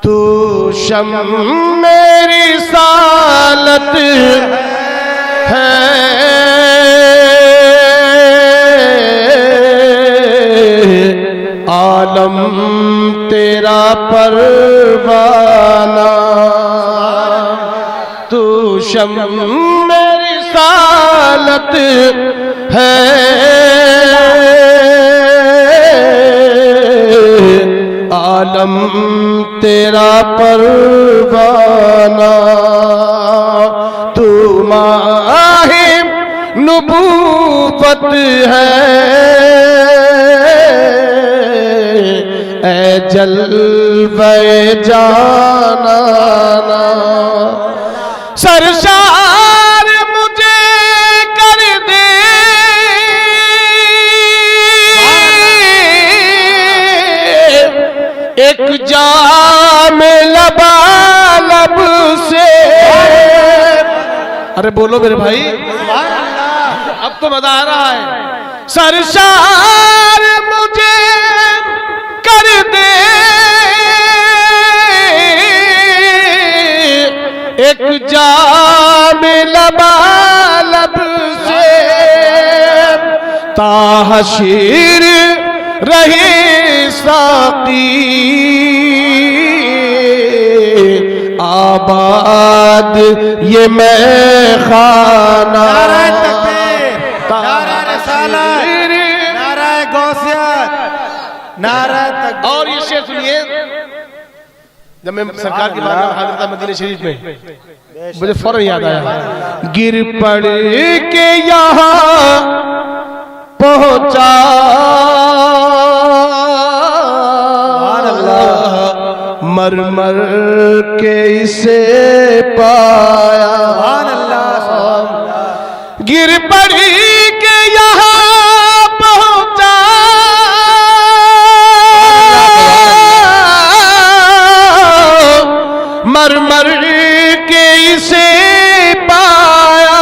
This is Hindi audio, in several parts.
तू शम मेरी सालत है, आलम तेरा परवाना। तू शम मेरी सालत है, आलम तेरा परवाना। तू माहे नबूवत है, ऐ जलवे जाना। सरशार मुझे कर दे एक जाम लबालब से। अरे बोलो मेरे भाई, अब तो मजा आ रहा है। सरशार मुझे कर दे एक जाम लबालब से, ताहशीर रहे साकी आबाद ये मैं खाना। नारा रिसालत, नारा गौसियत, नारा तकबीर। और ये शेर सुनिए, जब मैं सरकार की बात हाजिर मदीना शरीफ में, मुझे फौरन याद आया, गिर पड़ के यहाँ पहुंचा मर मर के इसे पाया। गिर पड़ी के यहाँ पहुंचा मर मर के इसे पाया।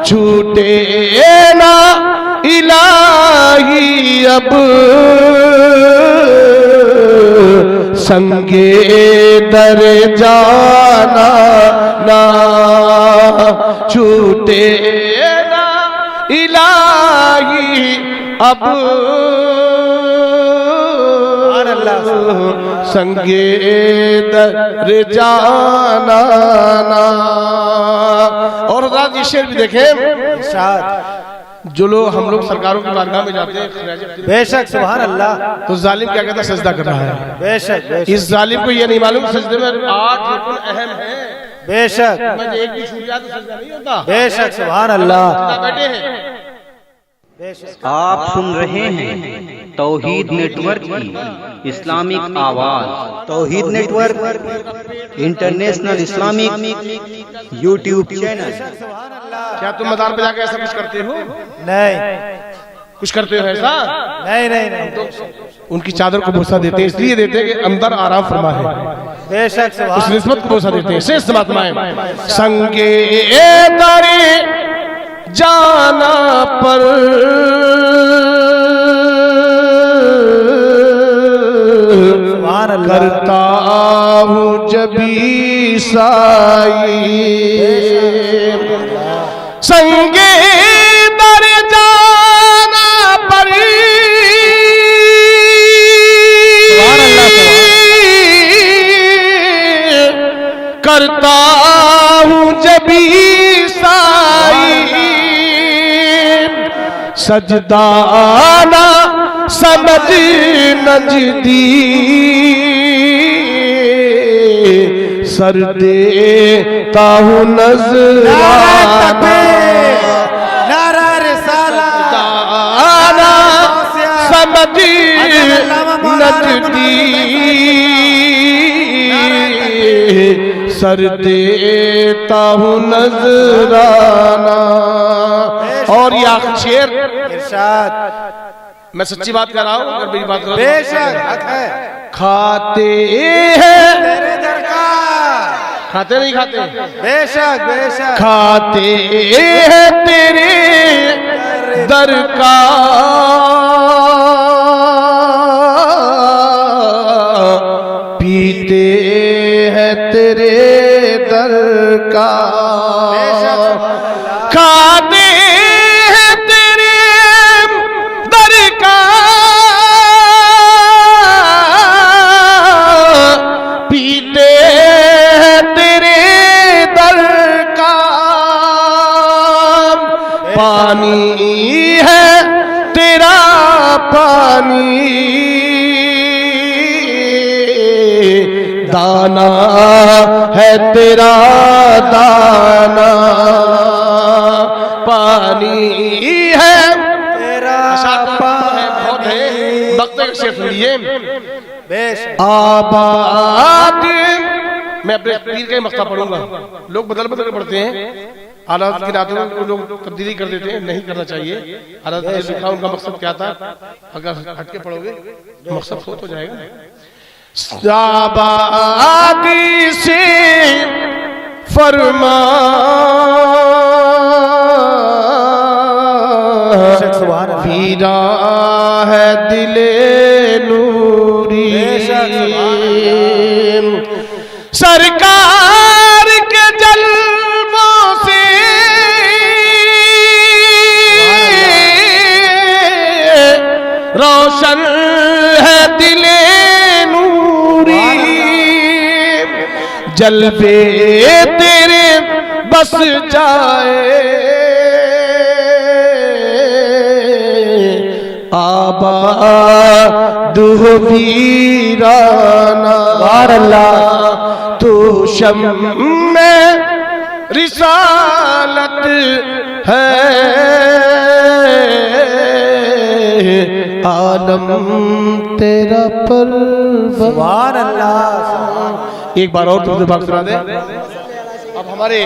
छूटे ना इलाही अब संगे दर जाना ना, छूटे ना इलाही अब संगे दर जाना ना। और ये शेर भी देखें, जो लोग हम लोग सरकारों की बारगाह में जाते हैं, बेशक सुभान अल्लाह, तो जालिम क्या कहता है, सजदा कर रहा है। बेशक इस जालिम को ये नहीं मालूम सजदे में 8 रुकन अहम है। बेशक एक भी छूट जाए तो सजदा नहीं होता। बेशक सुभान अल्लाह। बैठे हैं, आप सुन रहे हैं तौहीद नेटवर्क की इस्लामिक आवाज। Tauheed network international Islamic YouTube channel. क्या तुम मदार पे जाकर ऐसा कुछ करते हो? नहीं, कुछ करते हो ऐसा? नहीं नहीं नहीं। तो उनकी चादर को बोसा देते हैं, इसलिए देते हैं कि अंदर आराम फरमा है। बेशक उस निस्बत को बोसा देते हैं। शेष समात्माएं संगे दरे जाना पर करता हूँ जबी साई। संगे दर जाना पर करता हूँ जबी साई। सजदाना समझ नजदी सर देता हूँ नजराना। नारा रिसालत, आना समझ नजदी सर देता हूँ नजराना। और ये आखिरी शेर इरशाद, मैं सच्ची बात कर रहा हूँ, अगर मेरी बात करो। बेशक हक है। खाते हैं तेरे दर का, खाते नहीं खाते, बेशक बेशक खाते हैं तेरे दर का पीते हैं तेरे दर का, खाते हैं तेरे दर का, पीते हैं तेरे दर का, पानी है तेरा पानी, दाना है तेरा दाना, पानी है तेरा पानी, बहुत है वक्त से सुनिए। बेशक आबाद, मैं अपने पीर का ही मक्ता पढ़ूंगा, लोग बदल बदल पढ़ते हैं, हालात की रातों में लोग तब्दीली कर देते हैं, नहीं करना चाहिए। हालात ने लिखा उनका मकसद क्या था, अगर हट के पढ़ोगे मकसद हो तो जाएगा। आबादी से फरमा वीरा है दिले नूरी, सरकार के जलवों से रोशन है दिले नूरी, जलवे तेरे बस जाए आबाद हो वीराना, तू शम्मे रिसालत है, आलम तेरा परवान। अल्लाह। एक बार और तुझे बात सुना दे। अब हमारे